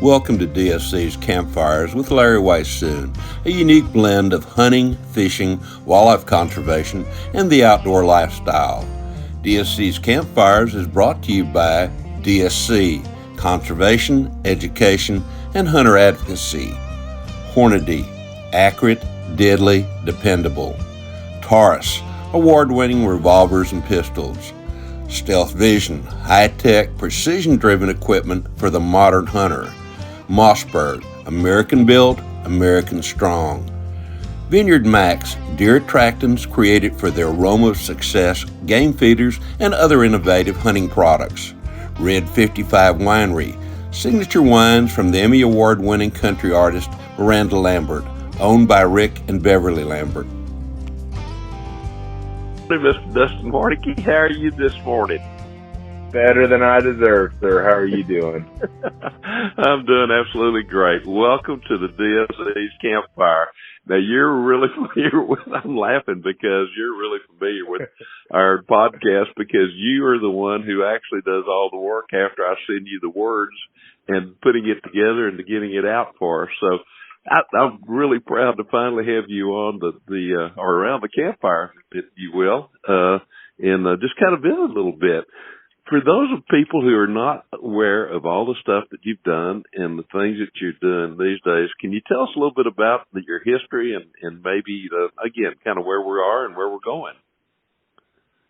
Welcome to DSC's Campfires with Larry Weishuhn, a unique blend of hunting, fishing, wildlife conservation, and the outdoor lifestyle. DSC's Campfires is brought to you by DSC, Conservation, Education, and Hunter Advocacy. Hornady, accurate, deadly, dependable. Taurus, award-winning revolvers and pistols. Stealth Vision, high-tech, precision-driven equipment for the modern hunter. Mossberg, American-built, American-strong. Vineyard Max, deer attractants created for the aroma of success, game feeders, and other innovative hunting products. Red 55 Winery, signature wines from the Emmy Award-winning country artist Miranda Lambert, owned by Rick and Beverly Lambert. Mr. Dustin Warncke, how are you this morning? Better than I deserve, sir. How are you doing? I'm doing absolutely great. Welcome to the DSC's Campfire. Now, you're really familiar with, I'm laughing because you're really familiar with our podcast because you are the one who actually does all the work after I send you the words and putting it together and getting it out for us. So I'm really proud to finally have you on or around the campfire, if you will, and just kind of visit a little bit. For those of people who are not aware of all the stuff that you've done and the things that you're doing these days, can you tell us a little bit about your history and maybe, again, kind of where we are and where we're going?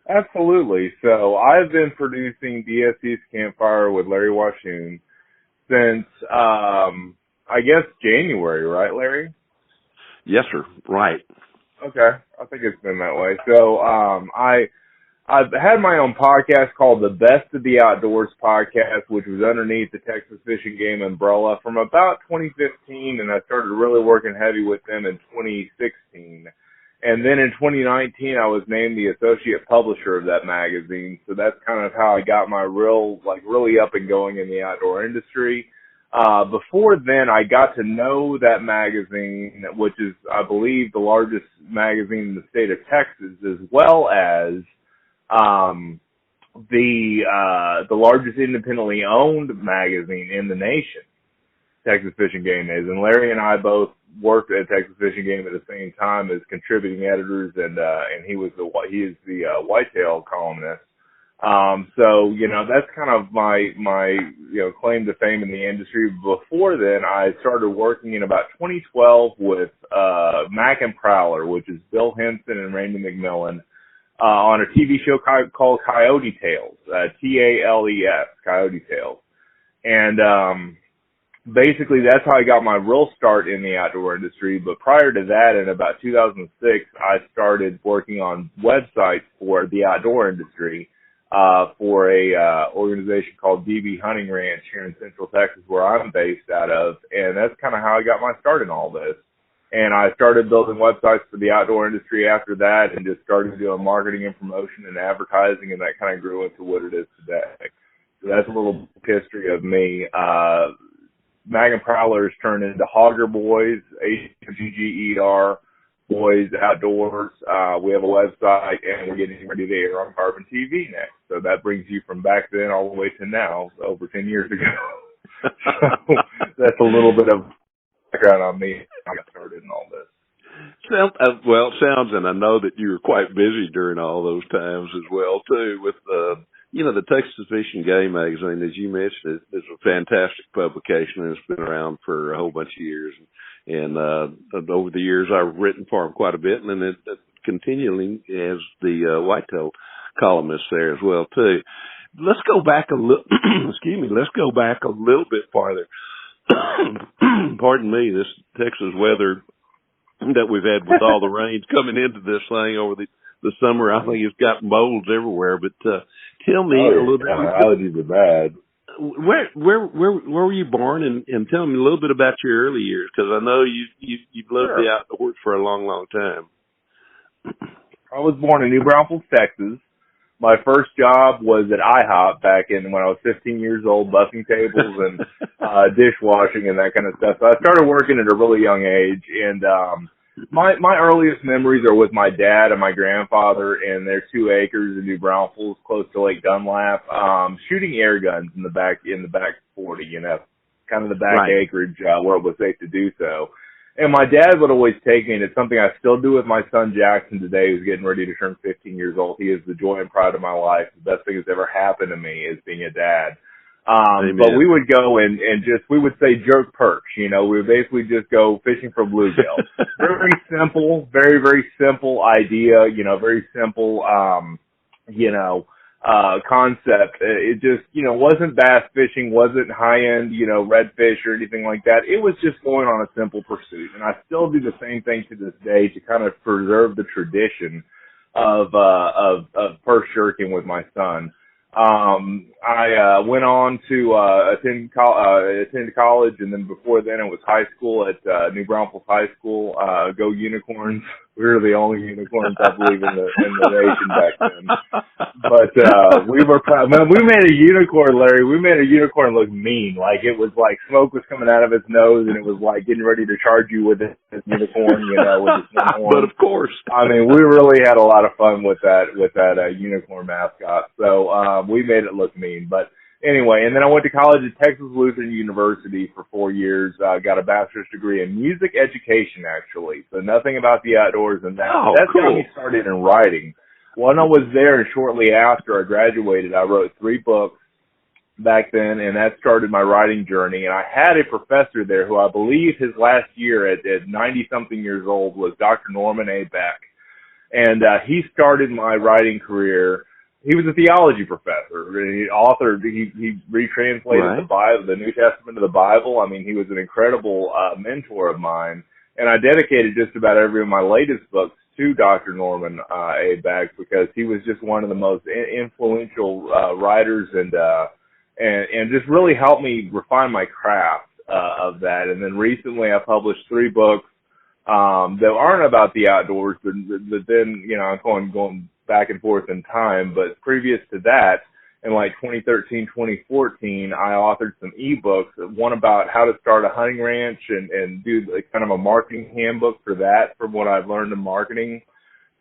Absolutely. So I've been producing DSC's Campfire with Larry Weishuhn since, I guess, January, right, Larry? Yes, sir. Right. Okay. I think it's been that way. So I've had my own podcast called the Best of the Outdoors podcast, which was underneath the Texas Fish and Game umbrella from about 2015, and I started really working heavy with them in 2016. And then in 2019, I was named the associate publisher of that magazine, so that's kind of how I got my really up and going in the outdoor industry. Before then, I got to know that magazine, which is, I believe, the largest magazine in the state of Texas, as well as the largest independently owned magazine in the nation, Texas Fish and Game is. And Larry and I both worked at Texas Fish and Game at the same time as contributing editors, and he is the whitetail columnist. So, that's kind of my claim to fame in the industry. Before then, I started working in about 2012 with Mac and Prowler, which is Bill Henson and Randy McMillan, on a TV show called Coyote Tales, Tales, Coyote Tales. And basically that's how I got my real start in the outdoor industry. But prior to that, in about 2006, I started working on websites for the outdoor industry for a organization called DB Hunting Ranch here in Central Texas, where I'm based out of. And that's kind of how I got my start in all this. And I started building websites for the outdoor industry after that and just started doing marketing and promotion and advertising, and that kind of grew into what it is today. So that's a little history of me. Mag and Prowlers turned into Hogger Boys, HGGER Boys Outdoors. We have a website, and we're getting ready to air on Carbon TV next. So that brings you from back then all the way to now, over 10 years ago. So that's a little bit of background on me. I got started in all this. Well, it sounds, and I know that you were quite busy during all those times as well, too, with, the Texas Fish and Game magazine, as you mentioned, is a fantastic publication, and it's been around for a whole bunch of years. And over the years, I've written for them quite a bit, and then it continually as the whitetail columnist there as well, too. Let's go back a little, let's go back a little bit farther. Pardon me, this Texas weather that we've had with all the rains coming into this thing over the summer, I think it's got molds everywhere. But tell me a little bit. Allergies are bad. Where were you born, and tell me a little bit about your early years, because I know you've loved the outdoors for a long, long time. I was born in New Braunfels, Texas. My first job was at IHOP back when I was 15 years old, bussing tables and dishwashing and that kind of stuff. So I started working at a really young age, and my earliest memories are with my dad and my grandfather in their 2 acres in New Braunfels, close to Lake Dunlap, shooting air guns in the back 40, kind of the back acreage where it was safe to do so. And my dad would always take me, and it's something I still do with my son Jackson today, who's getting ready to turn 15 years old. He is the joy and pride of my life. The best thing that's ever happened to me is being a dad. But we would go and just, we would say jerk perch, we would basically just go fishing for bluegill. Very simple, very, very simple idea, very simple, concept. It just, wasn't bass fishing, wasn't high-end, redfish or anything like that. It was just going on a simple pursuit. And I still do the same thing to this day to kind of preserve the tradition of perch jerking with my son. I went on to attend college, and then before then it was high school at New Braunfels High School. Go Unicorns! We were the only unicorns, I believe, in the nation back then. But we were proud. Man, we made a unicorn, Larry. We made a unicorn look mean. Like it was like smoke was coming out of its nose, and it was like getting ready to charge you with this unicorn, with its one horn. But of course, I mean, we really had a lot of fun with that unicorn mascot. So we made it look mean. But anyway, and then I went to college at Texas Lutheran University for 4 years. Got a bachelor's degree in music education, actually. So nothing about the outdoors and that. Oh, That's cool. how we started in writing. When I was there and shortly after I graduated, I wrote 3 books back then, and that started my writing journey. And I had a professor there who I believe his last year at 90-something years old was Dr. Norman A. Beck. And he started my writing career. He was a theology professor. He retranslated the Bible, the New Testament of the Bible. I mean, he was an incredible mentor of mine. And I dedicated just about every of my latest books to Dr. Norman A. Beck because he was just one of the most influential writers and just really helped me refine my craft of that. And then recently I published 3 books that aren't about the outdoors, but then, I'm going back and forth in time. But previous to that, in like 2013, 2014, I authored some ebooks, one about how to start a hunting ranch and do kind of a marketing handbook for that from what I've learned in marketing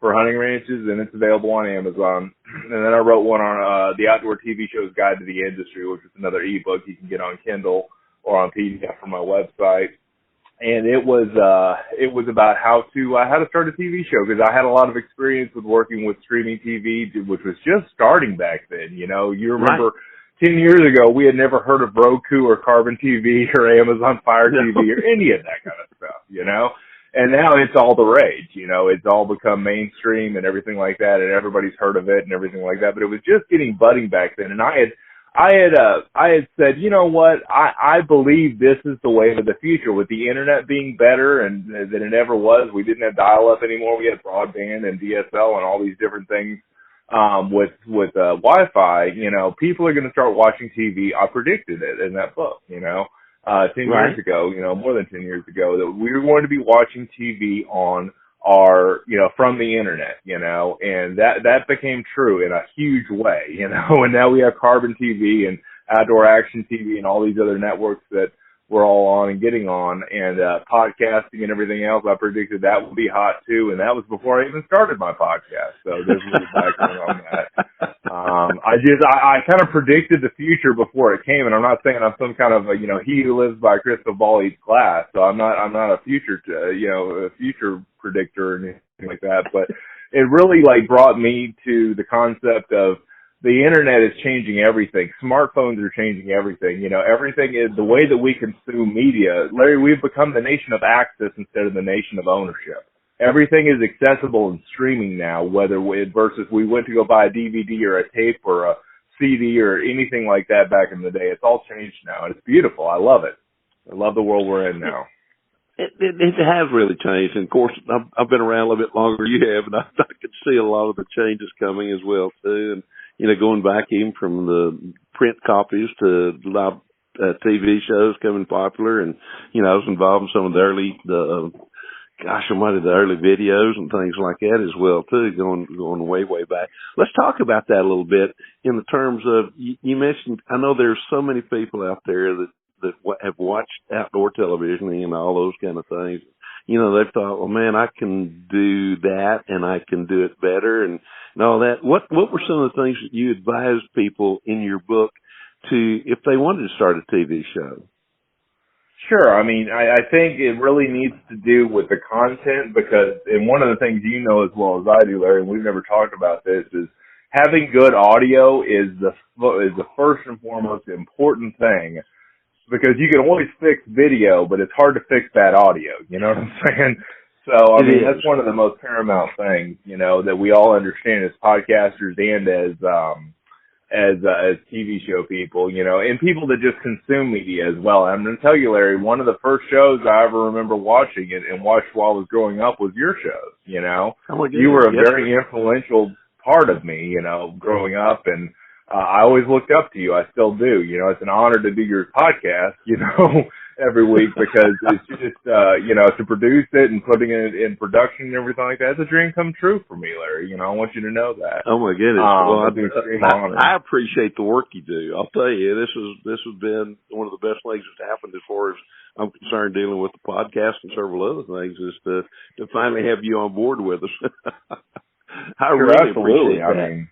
for hunting ranches, and it's available on Amazon. And then I wrote one on the Outdoor TV Show's Guide to the Industry, which is another ebook you can get on Kindle or on PDF from my website. And it was about how to start a TV show, because I had a lot of experience with working with streaming TV, which was just starting back then. You remember 10 years ago, we had never heard of Roku or Carbon TV or Amazon Fire TV or any of that kind of stuff, And now it's all the rage, it's all become mainstream and everything like that, and everybody's heard of it and everything like that. But it was just getting budding back then, and I had said, you know what, I believe this is the way of the future, with the internet being better and than it ever was. We didn't have dial-up anymore. We had broadband and DSL and all these different things. With Wi-Fi, people are going to start watching TV. I predicted it in that book, 10 years ago, more than 10 years ago, that we were going to be watching TV on our, from the internet, and that became true in a huge way, and now we have Carbon TV and Outdoor Action TV and all these other networks that we're all on and getting on, and podcasting and everything else. I predicted that would be hot too, and that was before I even started my podcast. So there's a little background on that. I kind of predicted the future before it came, and I'm not saying I'm some kind of he who lives by a crystal ball eats glass. So I'm not a future predictor or anything like that. But it really brought me to the concept of the internet is changing everything. Smartphones are changing everything. Everything is the way that we consume media. Larry, we've become the nation of access instead of the nation of ownership. Everything is accessible and streaming now, versus we went to go buy a DVD or a tape or a CD or anything like that back in the day. It's all changed now, and it's beautiful. I love it. I love the world we're in now. It has really changed, and of course, I've been around a little bit longer than you have, and I could see a lot of the changes coming as well too. And going back even from the print copies to live TV shows coming popular, and I was involved in some of the early videos and things like that as well too, going way back. Let's talk about that a little bit in the terms of you mentioned. I know there's so many people out there that have watched outdoor television and all those kind of things. They've thought, well, man, I can do that and I can do it better and all that. What were some of the things that you advised people in your book to, if they wanted to start a TV show? Sure. I mean, I think it really needs to do with the content because, and one of the things you know as well as I do, Larry, and we've never talked about this, is having good audio is the first and foremost important thing, because you can always fix video, but it's hard to fix bad audio. You know what I'm saying? So, I mean, that's one of the most paramount things, you know, that we all understand as podcasters and as TV show people, you know, and people that just consume media as well. I'm going to tell you, Larry, one of the first shows I ever remember watching and watched while I was growing up was your shows, you know. You were a very influential part of me, you know, growing up, and I always looked up to you. I still do. You know, it's an honor to do your podcast, you know, every week, because it's just, you know, to produce it and putting it in production and everything like that, it's a dream come true for me, Larry. You know, I want you to know that. Oh my goodness. Well, I appreciate the work you do. I'll tell you, this has been one of the best things that's happened as far as I'm concerned, dealing with the podcast and several other things, is to finally have you on board with us. I really appreciate that. I mean,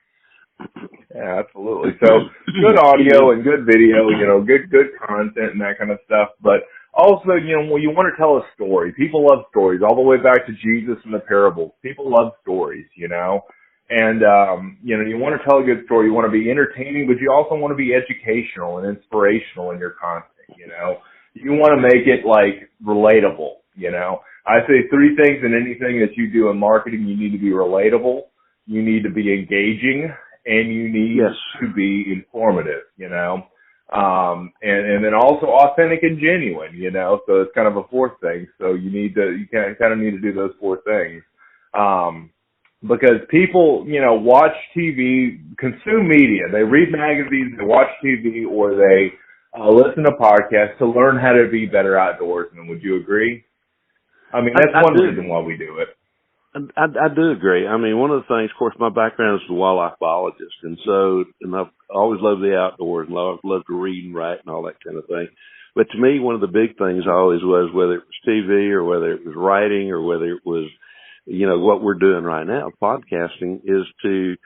yeah, absolutely. So good audio and good video, you know, good content and that kind of stuff. But also, you know, when you want to tell a story, people love stories all the way back to Jesus and the parables. People love stories, you know. And, you know, you want to tell a good story. You want to be entertaining, but you also want to be educational and inspirational in your content, you know. You want to make it, like, relatable, you know. I say 3 things in anything that you do in marketing. You need to be relatable, you need to be engaging, and you need to be informative, you know, and then also authentic and genuine, you know, so it's kind of a 4th thing. So you kind of need to do those 4 things, because people, you know, watch TV, consume media, they read magazines, they watch TV, or they listen to podcasts to learn how to be better outdoorsmen. Would you agree? I mean, that's one reason why we do it. I do agree. I mean, one of the things, of course, my background is a wildlife biologist, and I've always loved the outdoors, and I've loved to read and write and all that kind of thing. But to me, one of the big things always was, whether it was TV or whether it was writing or whether it was, you know, what we're doing right now, podcasting, is to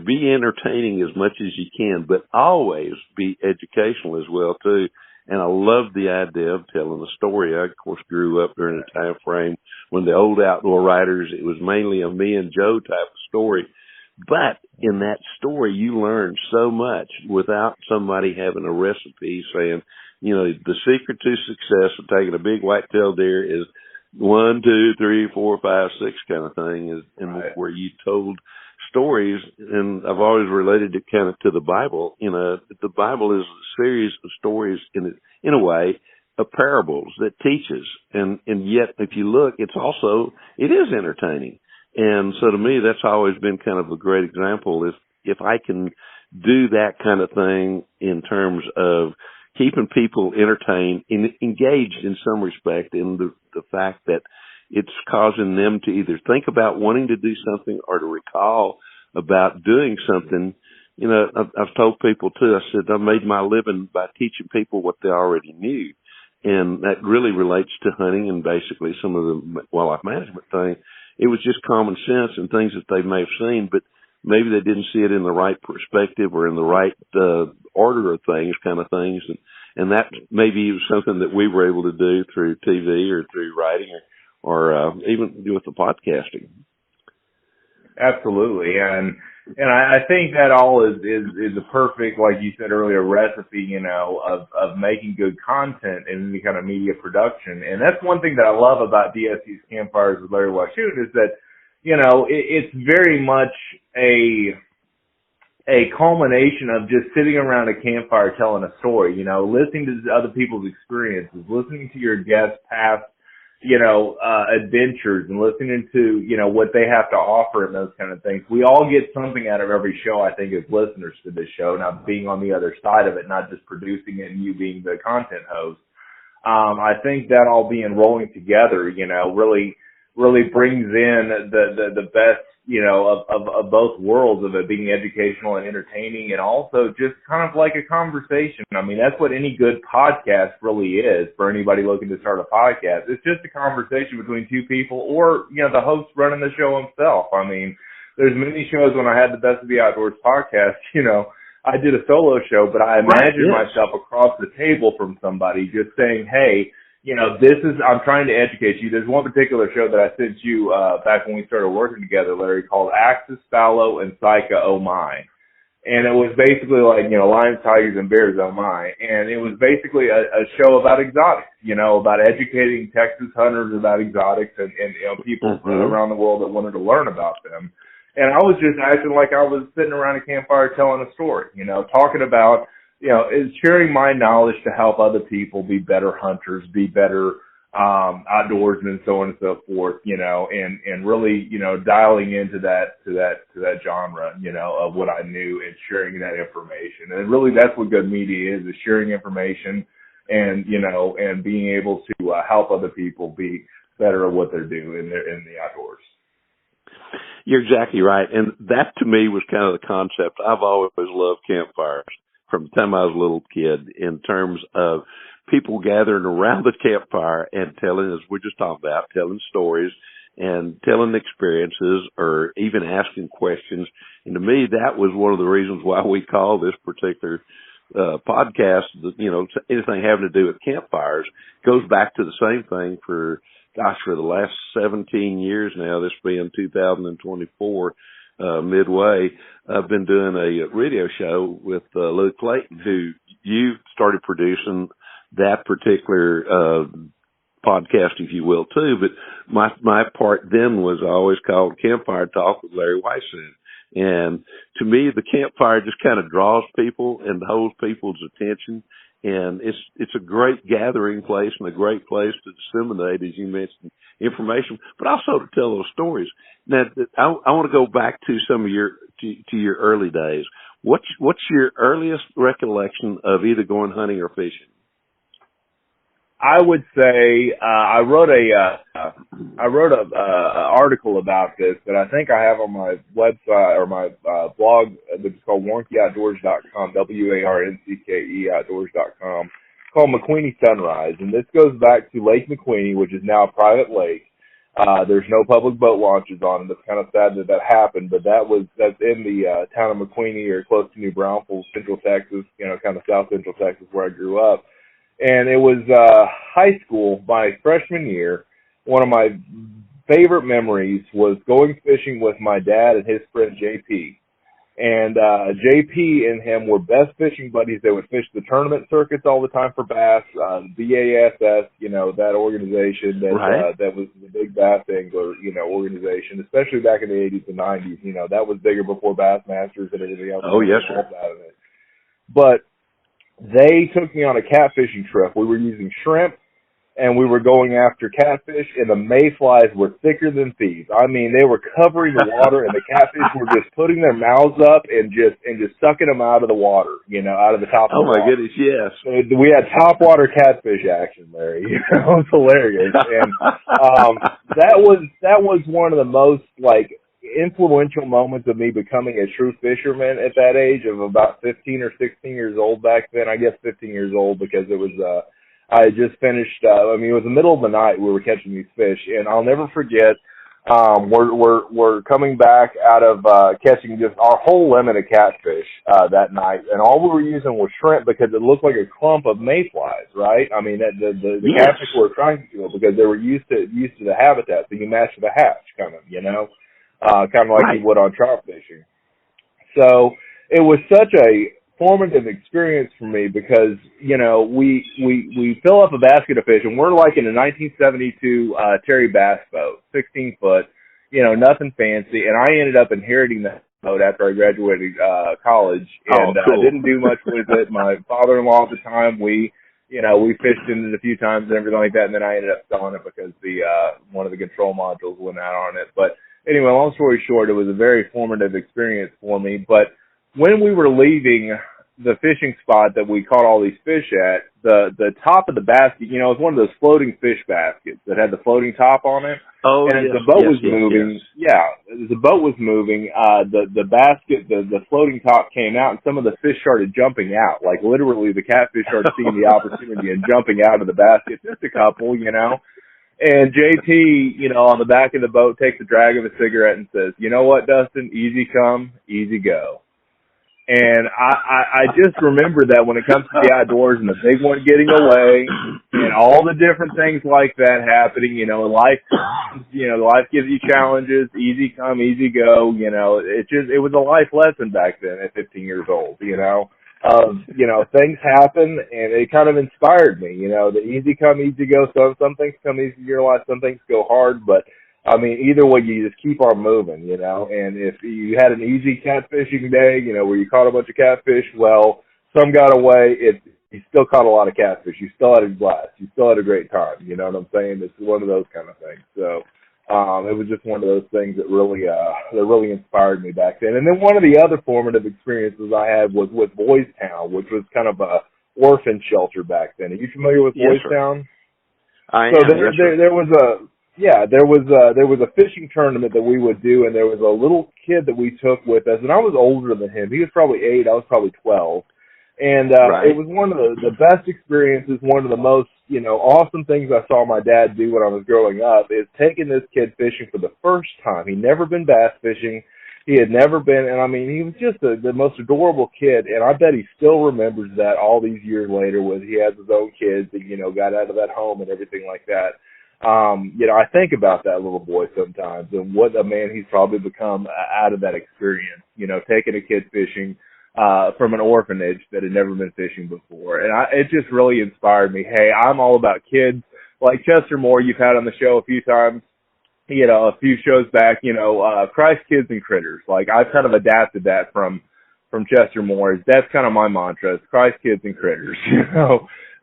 be entertaining as much as you can, but always be educational as well too. And I love the idea of telling a story. I, of course, grew up during a time frame when the old outdoor writers, it was mainly a me and Joe type of story. But in that story, you learn so much without somebody having a recipe saying, you know, the secret to success of taking a big whitetail deer is 1, 2, 3, 4, 5, 6 kind of thing, is where you told stories. And I've always related it kind of to the Bible. You know, the Bible is a series of stories in a way, of parables that teaches. And yet, if you look, it is entertaining. And so to me, that's always been kind of a great example. If I can do that kind of thing in terms of keeping people entertained and engaged in some respect, in the fact that it's causing them to either think about wanting to do something or to recall about doing something. You know, I've told people too, I said, I made my living by teaching people what they already knew. And that really relates to hunting and basically some of the wildlife management thing. It was just common sense and things that they may have seen, but maybe they didn't see it in the right perspective or in the right order of things, kind of things. And that maybe was something that we were able to do through TV or through writing or even with the podcasting. Absolutely. And I think that all is a perfect, like you said earlier, recipe, you know, of making good content in any kind of media production. And that's one thing that I love about DSC's Campfires with Larry Weishuhn, is that, you know, it's very much a culmination of just sitting around a campfire telling a story, you know, listening to other people's experiences, listening to your guests' past, you know, adventures, and listening to, you know, what they have to offer and those kind of things. We all get something out of every show, I think, as listeners to this show, now being on the other side of it, not just producing it and you being the content host. I think that all being rolling together, you know, really brings in the best, you know, of both worlds of it being educational and entertaining, and also just kind of like a conversation. I mean, that's what any good podcast really is for anybody looking to start a podcast. It's just a conversation between 2 people, or, you know, the host running the show himself. I mean, there's many shows when I had the Best of the Outdoors podcast, you know, I did a solo show, but I imagined myself across the table from somebody just saying, hey, you know, I'm trying to educate you. There's one particular show that I sent you back when we started working together, Larry, called Axis, Fallow, and Psycha, Oh My. And it was basically like, you know, lions, tigers, and bears, oh my. And it was basically a show about exotics, you know, about educating Texas hunters about exotics and you know, people around the world that wanted to learn about them. And I was just acting like I was sitting around a campfire telling a story, you know, talking about, you know, sharing my knowledge to help other people be better hunters, be better outdoorsmen, and so on and so forth, you know, and really, you know, dialing into that genre, you know, of what I knew and sharing that information. And really that's what good media is sharing information and, you know, and being able to help other people be better at what they're doing in the outdoors. You're exactly right. And that to me was kind of the concept. I've always loved campfires from the time I was a little kid in terms of people gathering around the campfire and telling, as we're just talking about, telling stories and telling experiences or even asking questions. And to me, that was one of the reasons why we call this particular podcast, you know, anything having to do with campfires goes back to the same thing for the last 17 years now, this being 2024, midway. I've been doing a radio show with Luke Clayton, who you started producing that particular podcast, if you will, too. But my part then was always called Campfire Talk with Larry Weishuhn. And to me, the campfire just kind of draws people and holds people's attention. And it's a great gathering place and a great place to disseminate, as you mentioned, information, but also to tell those stories. Now, I want to go back to some of your early days. What's your earliest recollection of either going hunting or fishing? I would say I wrote a article about this that I think I have on my website or my blog that's called WarnckeOutdoors.com, WARNCKE Outdoors.com, called McQueenie Sunrise, and this goes back to Lake McQueenie, which is now a private lake. There's no public boat launches on it. It's kind of sad that happened, but that's in the town of McQueenie or close to New Braunfels, Central Texas, you know, kind of South Central Texas where I grew up. And it was high school, my freshman year. One of my favorite memories was going fishing with my dad and his friend JP. And JP and him were best fishing buddies. They would fish the tournament circuits all the time for bass, BASS, you know, that organization that was the big bass angler, you know, organization, especially back in the 80s and 90s. You know, that was bigger before Bassmasters and everything else. Oh, yes, sir. But they took me on a catfishing trip. We were using shrimp, and we were going after catfish, and the mayflies were thicker than thieves. I mean, they were covering the water, and the catfish were just putting their mouths up and just sucking them out of the water, you know, out of the top of the water. Oh, my goodness, yes. So we had top water catfish action, Larry. You know, it was hilarious. And that was one of the most, like, influential moments of me becoming a true fisherman at that age of about 15 or 16 years old back then. I guess 15 years old because it was, I had just finished, it was the middle of the night we were catching these fish, and I'll never forget, we're coming back out of, catching just our whole limit of catfish, that night, and all we were using was shrimp because it looked like a clump of mayflies, right? I mean, the catfish were trying to kill because they were used to the habitat, so you match the hatch, kind of, you know? Kind of like you would on trout fishing. So it was such a formative experience for me because, you know, we fill up a basket of fish, and we're like in a 1972 Terry Bass boat, 16 foot, you know, nothing fancy. And I ended up inheriting that boat after I graduated college, and cool. Didn't do much with it. My father-in-law at the time, we fished in it a few times and everything like that, and then I ended up selling it because the one of the control modules went out on it. But anyway, long story short, it was a very formative experience for me. But when we were leaving the fishing spot that we caught all these fish at, the top of the basket, you know, it was one of those floating fish baskets that had the floating top on it. Oh, and as the boat was moving, as the boat was moving, the basket, the floating top came out, and some of the fish started jumping out. Like literally, the catfish started seeing the opportunity and jumping out of the basket. Just a couple, you know. And JT, you know, on the back of the boat takes a drag of a cigarette and says, "You know what, Dustin? Easy come, easy go." And I just remember that when it comes to the outdoors and the big one getting away and all the different things like that happening, life gives you challenges, easy come, easy go, it was a life lesson back then at 15 years old, things happen and it kind of inspired me, the easy come, easy go. Some things come easy in your life, some things go hard, but either way, you just keep on moving, and if you had an easy catfishing day, where you caught a bunch of catfish, well, some got away, you still caught a lot of catfish. You still had a blast. You still had a great time. You know what I'm saying? It's one of those kind of things. So, it was just one of those things that really inspired me back then. And then one of the other formative experiences I had was with Boys Town, which was kind of a orphan shelter back then. Are you familiar with Boys Town? I am. So there was a fishing tournament that we would do, and there was a little kid that we took with us, and I was older than him. He was probably 8, I was probably 12. And It was one of the best experiences, one of the most, awesome things I saw my dad do when I was growing up is taking this kid fishing for the first time. He'd never been bass fishing. He had never been, and he was just the most adorable kid, and I bet he still remembers that all these years later when he has his own kids and, got out of that home and everything like that. I think about that little boy sometimes and what a man he's probably become out of that experience, taking a kid fishing from an orphanage that had never been fishing before. And it just really inspired me. Hey, I'm all about kids. Like Chester Moore, you've had on the show a few times, a few shows back, Christ, Kids, and Critters. Like, I've kind of adapted that from Chester Moore. That's kind of my mantra. It's Christ, Kids, and Critters,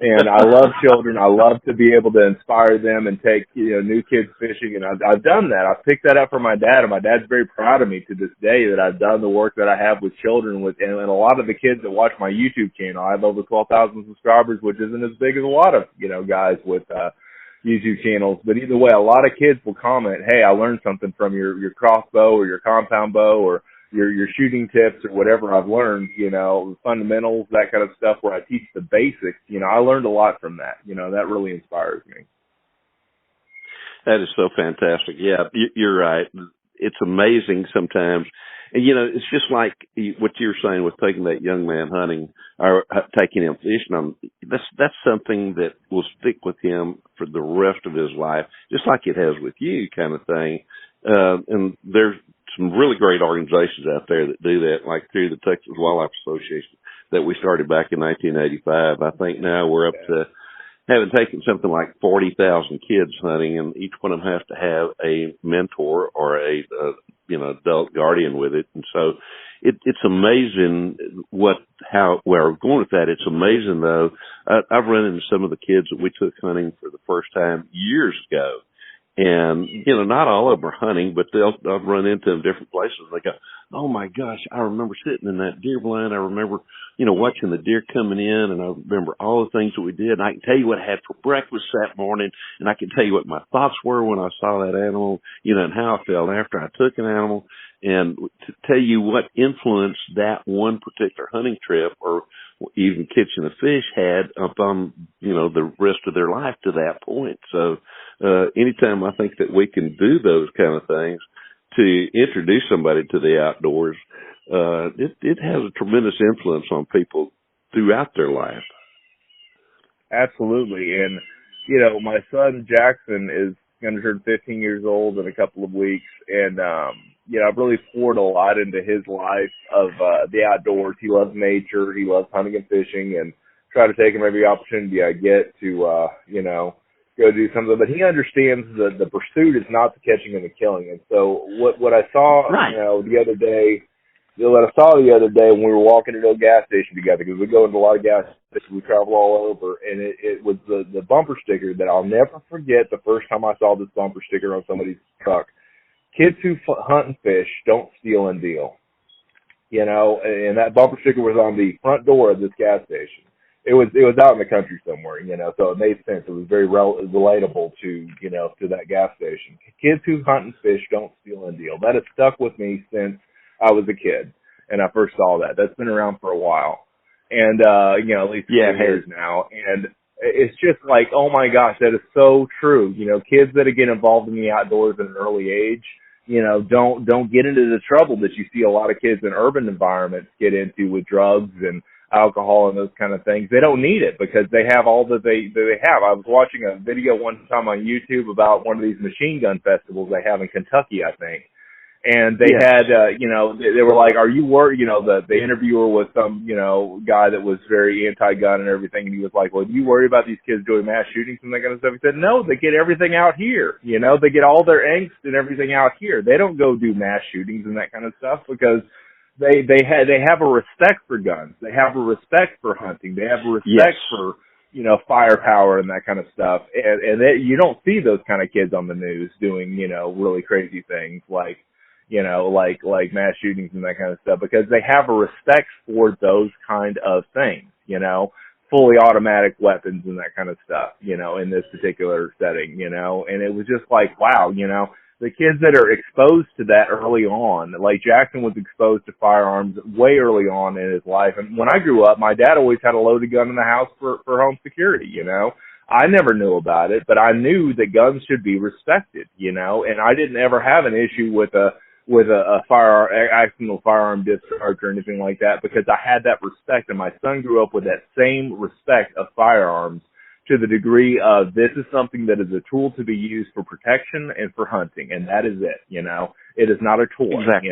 And I love children. I love to be able to inspire them and take, new kids fishing. And I've done that. I've picked that up from my dad, and my dad's very proud of me to this day that I've done the work that I have with children. And a lot of the kids that watch my YouTube channel, I have over 12,000 subscribers, which isn't as big as a lot of, guys with YouTube channels. But either way, a lot of kids will comment, hey, I learned something from your crossbow or your compound bow or your shooting tips or whatever I've learned, fundamentals, that kind of stuff where I teach the basics. I learned a lot from that. That really inspires me. That is so fantastic. Yeah, you're right. It's amazing sometimes. And, it's just like what you're saying with taking that young man hunting or taking him fishing. That's something that will stick with him for the rest of his life, just like it has with you kind of thing. And there's some really great organizations out there that do that, like through the Texas Wildlife Association that we started back in 1985. I think now we're up to having taken something like 40,000 kids hunting, and each one of them has to have a mentor or a adult guardian with it. And so it's amazing where we're going with that. It's amazing, though. I've run into some of the kids that we took hunting for the first time years ago. And, not all of them are hunting, but I'll run into them different places. They go, oh my gosh, I remember sitting in that deer blind. I remember, watching the deer coming in, and I remember all the things that we did. And I can tell you what I had for breakfast that morning, and I can tell you what my thoughts were when I saw that animal, and how I felt after I took an animal, and to tell you what influence that one particular hunting trip or even catching a fish had upon, the rest of their life to that point. So, anytime I think that we can do those kind of things to introduce somebody to the outdoors, it has a tremendous influence on people throughout their life. Absolutely. And, my son Jackson is going to turn 15 years old in a couple of weeks. And, I've really poured a lot into his life of the outdoors. He loves nature. He loves hunting and fishing, and try to take him every opportunity I get to, go do something. But he understands the pursuit is not the catching and the killing. And so what I saw, the other day, what I saw the other day when we were walking into a gas station together, because we go into a lot of gas stations, we travel all over, and it was the bumper sticker that I'll never forget the first time I saw this bumper sticker on somebody's truck. Kids who hunt and fish don't steal and deal. And that bumper sticker was on the front door of this gas station. It was out in the country somewhere, so it made sense. It was very relatable to that gas station. Kids who hunt and fish don't steal and deal. That has stuck with me since I was a kid and I first saw that. That's been around for a while. And, at least 10 years now. And it's just like, oh my gosh, that is so true. Kids that get involved in the outdoors at an early age, don't get into the trouble that you see a lot of kids in urban environments get into with drugs and alcohol and those kind of things. They don't need it because they have all that they have. I was watching a video one time on YouTube about one of these machine gun festivals they have in Kentucky, I think. And they had, they were like, are you worried? The interviewer was some, guy that was very anti-gun and everything. And he was like, well, do you worry about these kids doing mass shootings and that kind of stuff? He said, no, they get everything out here. They get all their angst and everything out here. They don't go do mass shootings and that kind of stuff because they have a respect for guns. They have a respect for hunting. They have a respect for, firepower and that kind of stuff. And you don't see those kind of kids on the news doing, really crazy things like mass shootings and that kind of stuff, because they have a respect for those kind of things, fully automatic weapons and that kind of stuff, in this particular setting, and it was just like, wow, the kids that are exposed to that early on, like Jackson was exposed to firearms way early on in his life. And when I grew up, my dad always had a loaded gun in the house for home security, I never knew about it, but I knew that guns should be respected, and I didn't ever have an issue with a accidental firearm discharge or anything like that, because I had that respect, and my son grew up with that same respect of firearms to the degree of this is something that is a tool to be used for protection and for hunting, and that is it. It is not a toy. Exactly.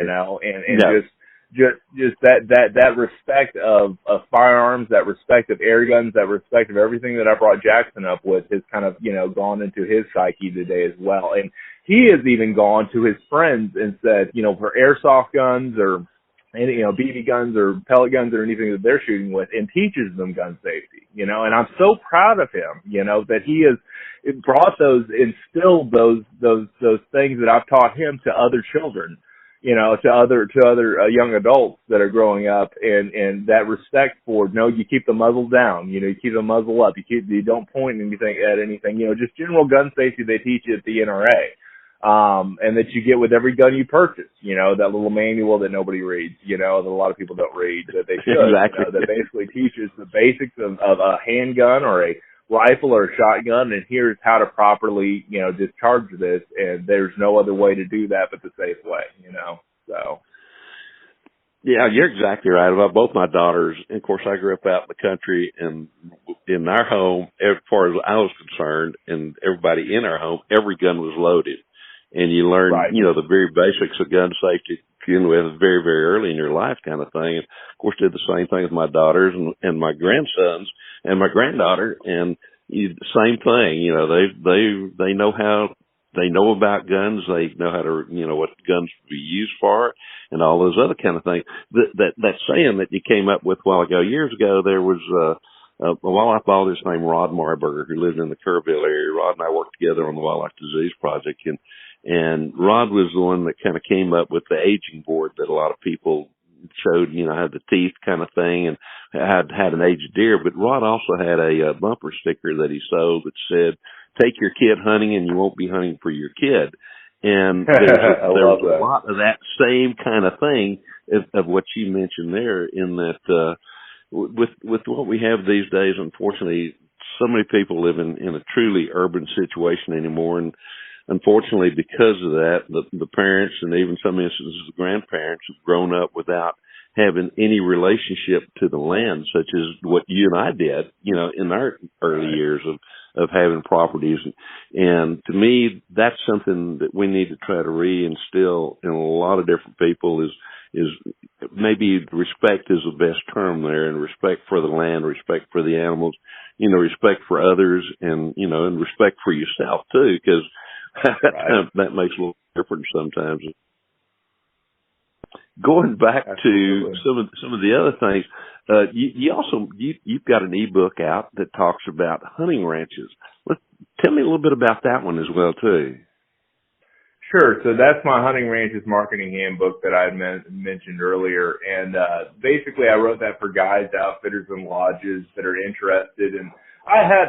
Just that respect of firearms, that respect of air guns, that respect of everything that I brought Jackson up with has kind of gone into his psyche today as well. And he has even gone to his friends and said, for airsoft guns or any, BB guns or pellet guns or anything that they're shooting with, and teaches them gun safety, and I'm so proud of him, that he has instilled those things that I've taught him to other children, to other young adults that are growing up, and that respect for, you keep the muzzle down, you keep the muzzle up, you don't point anything at anything, just general gun safety they teach you at the NRA. And that you get with every gun you purchase, that little manual that nobody reads, that a lot of people don't read, that they should, exactly. That basically teaches the basics of a handgun or a rifle or a shotgun, and here's how to properly, discharge this, and there's no other way to do that but the safe way, so. Yeah, you're exactly right about both my daughters. And of course, I grew up out in the country, and in our home, as far as I was concerned, and everybody in our home, every gun was loaded. And you learn, right. The very basics of gun safety with very, very early in your life kind of thing. And of course, did the same thing with my daughters and my grandsons and my granddaughter. And same thing, they know about guns. They know how to, what guns to be used for and all those other kind of things. That saying that you came up with a while ago, years ago, there was, a wildlife biologist named Rod Marburger who lived in the Kerrville area. Rod and I worked together on the Wildlife Disease Project, and Rod was the one that kind of came up with the aging board that a lot of people showed, had the teeth kind of thing and had an aged deer. But Rod also had a bumper sticker that he sold that said, "Take your kid hunting and you won't be hunting for your kid." And there's a lot of that same kind of thing of what you mentioned there, in that with what we have these days, unfortunately, so many people live in a truly urban situation anymore. And unfortunately, because of that, the parents and even some instances the grandparents have grown up without having any relationship to the land, such as what you and I did, in our early years of having properties. And to me, that's something that we need to try to reinstill in a lot of different people is maybe respect is the best term there, and respect for the land, respect for the animals, respect for others, and, and respect for yourself too, because that makes a little difference sometimes. Going back to some of the other things, you've got an ebook out that talks about hunting ranches. Tell me a little bit about that one as well too. Sure. So that's my Hunting Ranches Marketing Handbook that I mentioned earlier. And basically I wrote that for guides, outfitters, and lodges that are interested. And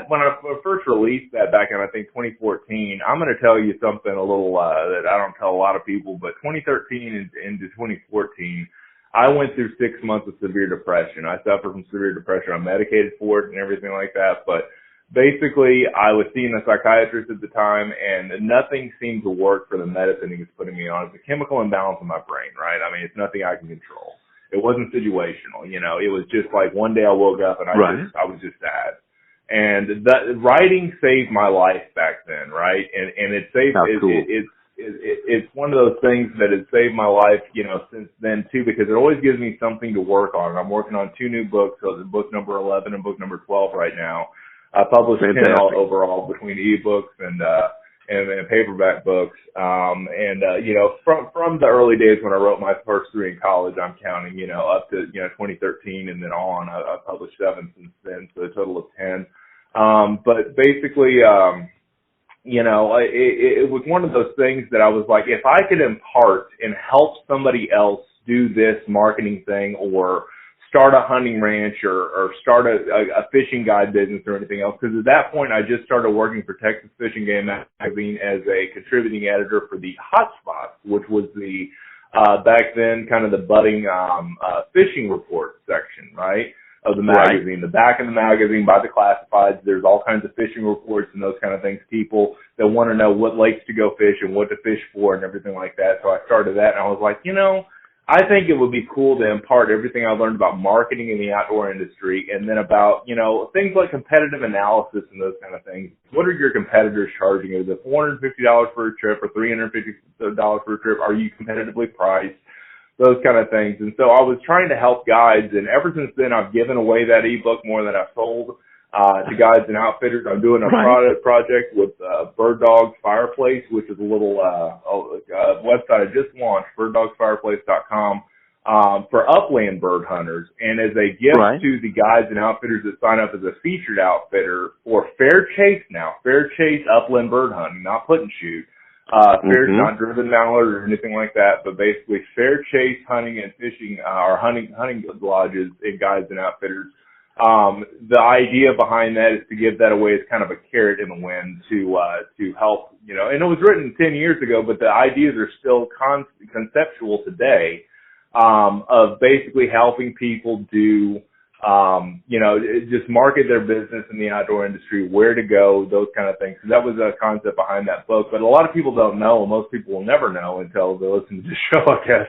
when I first released that back in, I think, 2014, I'm going to tell you something a little that I don't tell a lot of people, but 2013 into 2014, I went through 6 months of severe depression. I suffered from severe depression. I'm medicated for it and everything like that. But basically, I was seeing a psychiatrist at the time, and nothing seemed to work for the medicine he was putting me on. It's a chemical imbalance in my brain, right? I mean, it's nothing I can control. It wasn't situational, you know. It was just like one day I woke up and I was just sad. And that writing saved my life back then, right? And it saved it's one of those things that has saved my life, you know, since then too, because it always gives me something to work on. I'm working on 2 new books, so it's book number 11 and book number 12 right now. I published 10 overall between ebooks and paperback books. You know, from the early days when I wrote my first 3 in college, I'm counting, you know, up to, you know, 2013 and then on. I published 7 since then, so a total of 10. But basically, you know, it was one of those things that I was like, if I could impart and help somebody else do this marketing thing or start a hunting ranch or start a fishing guide business or anything else, because at that point I just started working for Texas Fishing Game Magazine as a contributing editor for the Hotspots, which was the back then kind of the budding fishing report section, right, of the magazine. The back of the magazine by the classifieds, there's all kinds of fishing reports and those kind of things. People that want to know what lakes to go fish and what to fish for and everything like that. So I started that, and I was like, you know, I think it would be cool to impart everything I learned about marketing in the outdoor industry and then about, you know, things like competitive analysis and those kind of things. What are your competitors charging? Is it $450 for a trip or $350 for a trip? Are you competitively priced? Those kind of things. And so I was trying to help guides, and ever since then I've given away that ebook more than I've sold to guides and outfitters. I'm doing a project with Bird Dogs Fireplace, which is a little website I just launched, birddogsfireplace.com, for upland bird hunters. And as a gift to the guides and outfitters that sign up as a featured outfitter for Fair Chase now, Fair Chase upland bird hunting, not put and shoot. Fair, not driven mallard or anything like that, but basically Fair Chase hunting and fishing, or hunting lodges and guides and outfitters. The idea behind that is to give that away as kind of a carrot in the wind to help, you know, and it was written 10 years ago, but the ideas are still conceptual today, of basically helping people do, you know, just market their business in the outdoor industry, where to go, those kind of things. So that was a concept behind that book. But a lot of people don't know, and most people will never know until they listen to the show, I guess,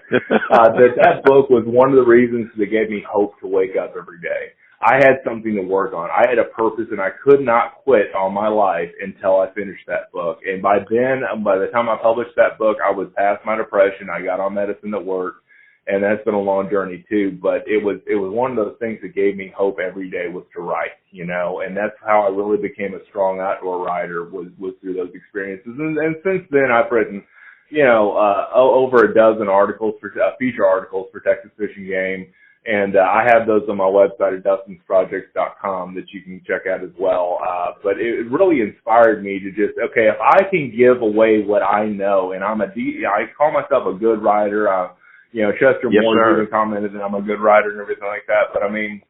that book was one of the reasons that gave me hope to wake up every day. I had something to work on. I had a purpose, and I could not quit all my life until I finished that book. And by the time I published that book, I was past my depression. I got on medicine that worked. And that's been a long journey too, but it was one of those things that gave me hope every day was to write, you know, and that's how I really became a strong outdoor writer was through those experiences. And since then I've written, you know, over a dozen articles feature articles for Texas Fishing Game. And I have those on my website at dustinsprojects.com that you can check out as well. But it really inspired me to just, okay, if I can give away what I know, and I call myself a good writer. You know, Chester Moore even commented that I'm a good writer and everything like that. But I mean,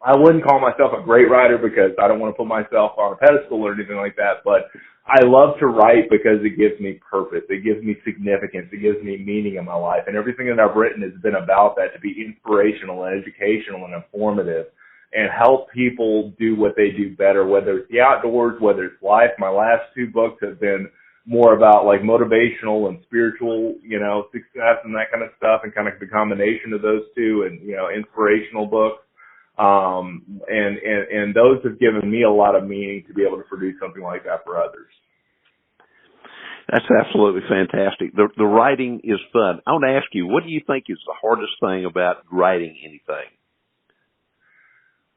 I wouldn't call myself a great writer because I don't want to put myself on a pedestal or anything like that. But I love to write because it gives me purpose. It gives me significance. It gives me meaning in my life. And everything that I've written has been about that, to be inspirational and educational and informative and help people do what they do better, whether it's the outdoors, whether it's life. My last 2 books have been more about like motivational and spiritual, you know, success and that kind of stuff, and kind of the combination of those two, and, you know, inspirational books. And those have given me a lot of meaning to be able to produce something like that for others. That's absolutely fantastic. The writing is fun. I want to ask you, what do you think is the hardest thing about writing anything?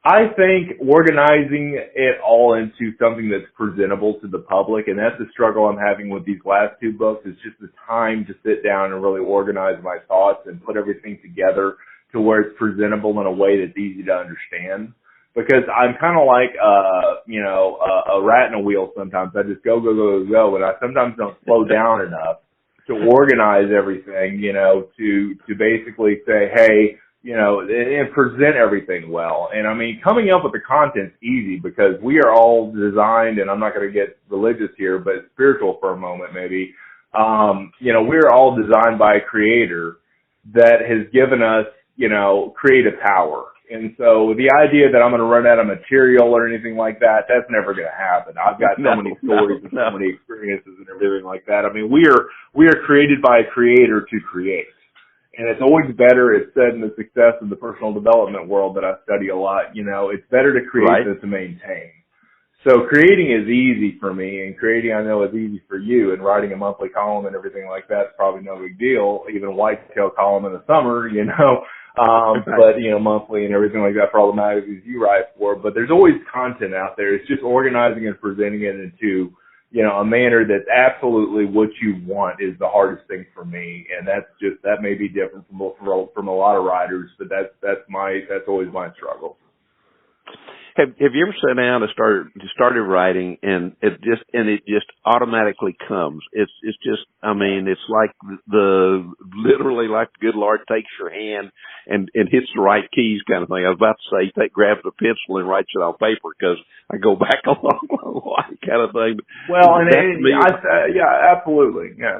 I think organizing it all into something that's presentable to the public, and that's the struggle I'm having with these last 2 books, is just the time to sit down and really organize my thoughts and put everything together to where it's presentable in a way that's easy to understand. Because I'm kind of like, you know, a rat in a wheel sometimes. I just go, and I sometimes don't slow down enough to organize everything, you know, to basically say, hey, you know, and present everything well. And I mean, coming up with the content's easy because we are all designed, and I'm not going to get religious here, but spiritual for a moment maybe. You know, we're all designed by a creator that has given us, you know, creative power. And so the idea that I'm going to run out of material or anything like that, that's never going to happen. I've got so many stories and so many experiences and everything like that. I mean, we are created by a creator to create. And it's always better, it's said in the success of the personal development world that I study a lot, it's better to create than to maintain. So creating is easy for me, and creating I know is easy for you, and writing a monthly column and everything like that is probably no big deal, even a whitetail column in the summer, but, monthly and everything like that for all the magazines you write for. But there's always content out there. It's just organizing and presenting it into, a manner that's absolutely what you want is the hardest thing for me. And that may be different from a lot of writers, but that's always my struggle. Have you ever sat down and started writing and it just automatically comes? It's just, it's like literally like the good Lord takes your hand and hits the right keys kind of thing. I was about to say, grabs a pencil and writes it on paper because I go back a long way kind of thing. Well, yeah, absolutely. Yeah.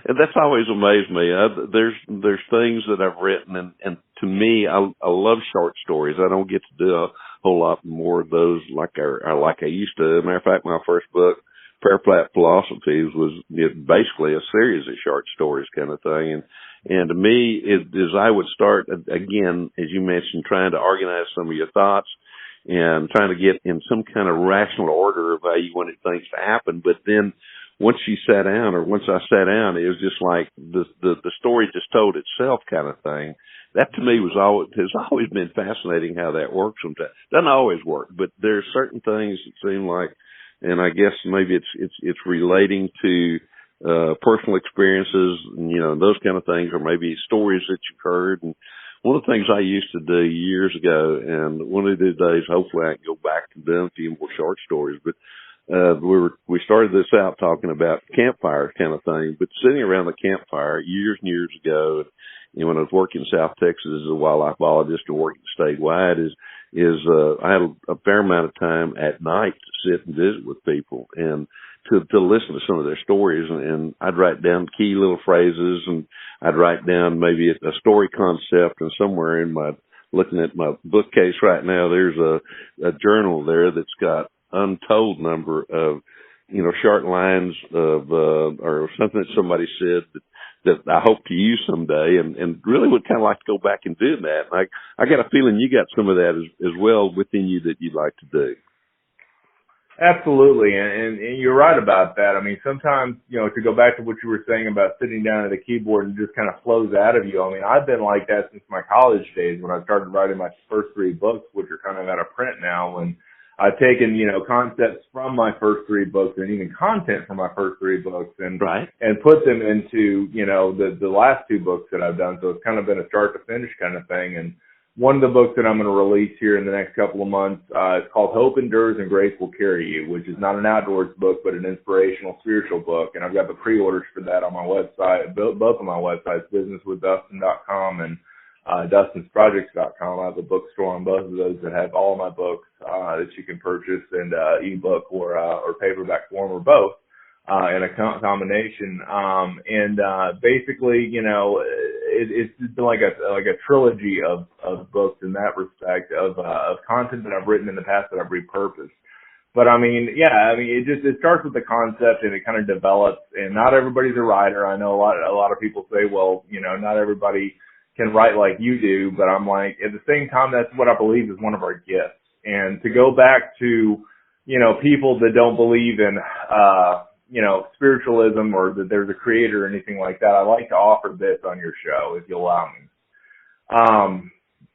And that's always amazed me. There's things that I've written, and to me, I love short stories. I don't get to do a whole lot more of those like I used to. As a matter of fact, my first book, Prayer Flat Philosophies, was basically a series of short stories kind of thing. And to me, as I would start, again, as you mentioned, trying to organize some of your thoughts and trying to get in some kind of rational order of how you wanted things to happen. But then once I sat down, it was just like the story just told itself kind of thing. That to me has always been fascinating how that works sometimes. Doesn't always work, but there's certain things that seem like, and I guess maybe it's relating to personal experiences and those kind of things, or maybe stories that you've heard. And one of the things I used to do years ago, and one of these days hopefully I can go back and do a few more short stories, but we started this out talking about campfires kind of thing, but sitting around the campfire years and years ago, when I was working in South Texas as a wildlife biologist and working statewide, I had a fair amount of time at night to sit and visit with people and to listen to some of their stories, and I'd write down key little phrases, and I'd write down maybe a story concept, and somewhere in looking at my bookcase right now, there's a journal there that's got untold number of, short lines of, or something that somebody said that I hope to use someday, and really would kind of like to go back and do that. I got a feeling you got some of that as well within you that you'd like to do. Absolutely, and you're right about that. I mean, sometimes, to go back to what you were saying about sitting down at a keyboard and just kind of flows out of you. I mean, I've been like that since my college days when I started writing my first 3 books, which are kind of out of print now, and I've taken, concepts from my first 3 books and even content from my first 3 books and put them into, the last 2 books that I've done. So it's kind of been a start to finish kind of thing. And one of the books that I'm going to release here in the next couple of months, is called Hope Endures and Grace Will Carry You, which is not an outdoors book, but an inspirational spiritual book. And I've got the pre-orders for that on my website, both of my websites, businesswithdustin.com and DustinsProjects.com. I have a bookstore on both of those that have all of my books that you can purchase in ebook or paperback form or both in a combination. Basically, it's been like a trilogy of books in that respect of content that I've written in the past that I've repurposed. But it starts with the concept and it kind of develops. And not everybody's a writer. I know a lot of people say, well, not everybody can write like you do, but I'm like, at the same time, that's what I believe is one of our gifts. And to go back to, people that don't believe in, spiritualism or that there's a creator or anything like that, I like to offer this on your show, if you'll allow me.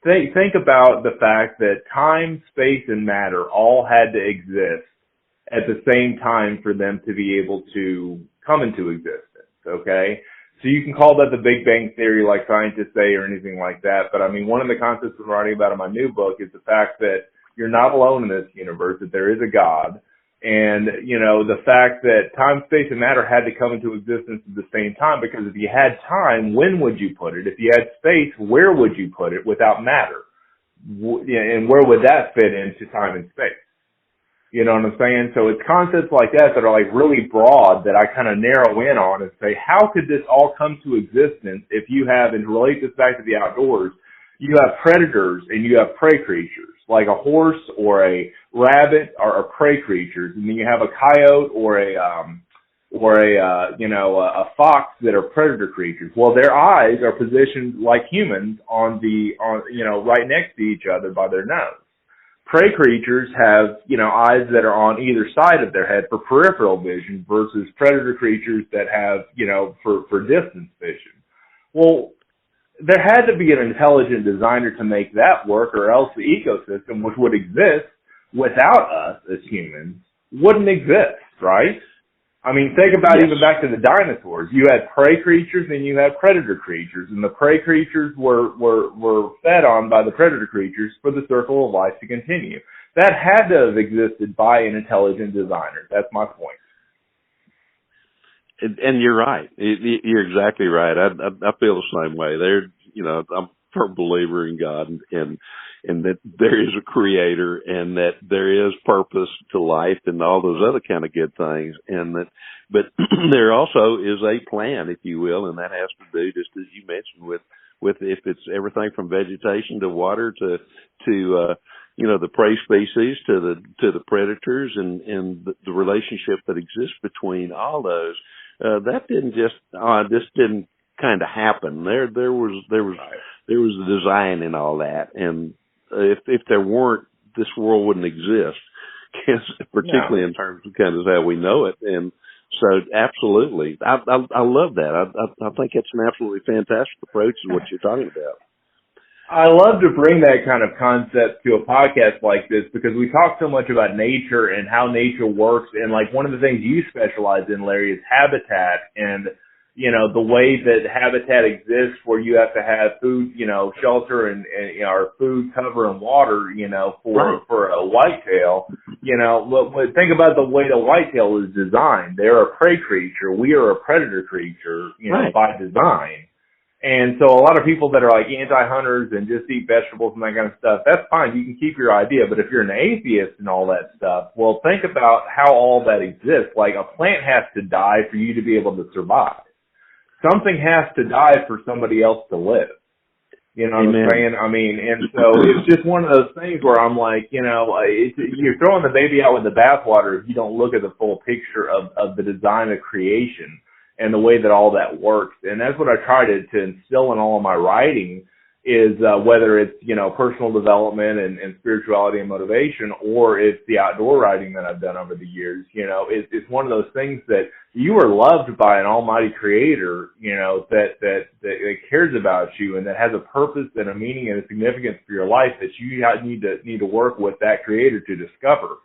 Think about the fact that time, space, and matter all had to exist at the same time for them to be able to come into existence, okay? So you can call that the Big Bang Theory like scientists say or anything like that. But I mean, one of the concepts I'm writing about in my new book is the fact that you're not alone in this universe, that there is a God. And, the fact that time, space, and matter had to come into existence at the same time, because if you had time, when would you put it? If you had space, where would you put it without matter? And where would that fit into time and space? You know what I'm saying? So it's concepts like that are like really broad that I kind of narrow in on and say, how could this all come to existence if you have, and relate this back to the outdoors, you have predators and you have prey creatures, like a horse or a rabbit are prey creatures, and then you have a coyote or a fox that are predator creatures. Well, their eyes are positioned like humans on right next to each other by their nose. Prey creatures have, eyes that are on either side of their head for peripheral vision versus predator creatures that have, for distance vision. Well, there had to be an intelligent designer to make that work, or else the ecosystem, which would exist without us as humans, wouldn't exist, right? I mean, think about even back to the dinosaurs. You had prey creatures and you had predator creatures, and the prey creatures were fed on by the predator creatures for the circle of life to continue. That had to have existed by an intelligent designer. That's my point. And you're right. You're exactly right. I feel the same way. I'm a firm believer in God and that there is a creator and that there is purpose to life and all those other kind of good things. But there also is a plan, if you will, and that has to do, just as you mentioned, with if it's everything from vegetation to water to the prey species to the predators and the relationship that exists between all those. That didn't this didn't kind of happen. There was a design in all that, and if there weren't, this world wouldn't exist, particularly in terms of kind of how we know it. And so, absolutely, I love that. I think it's an absolutely fantastic approach to what you're talking about. I love to bring that kind of concept to a podcast like this because we talk so much about nature and how nature works. And like one of the things you specialize in, Larry, is habitat and, the way that habitat exists where you have to have food, shelter and or food, cover, and water, for a whitetail. Think about the way the whitetail is designed. They're a prey creature. We are a predator creature, by design. And so a lot of people that are like anti-hunters and just eat vegetables and that kind of stuff, that's fine. You can keep your idea. But if you're an atheist and all that stuff, well, think about how all that exists. Like a plant has to die for you to be able to survive. Something has to die for somebody else to live. You know what I'm saying? I mean, and so it's just one of those things where I'm like, you're throwing the baby out with the bathwater if you don't look at the full picture of the design of creation and the way that all that works. And that's what I try to instill in all of my writing is whether it's, personal development and spirituality and motivation, or it's the outdoor writing that I've done over the years. It's one of those things that you are loved by an almighty creator, that cares about you and that has a purpose and a meaning and a significance for your life that you need to work with that creator to discover.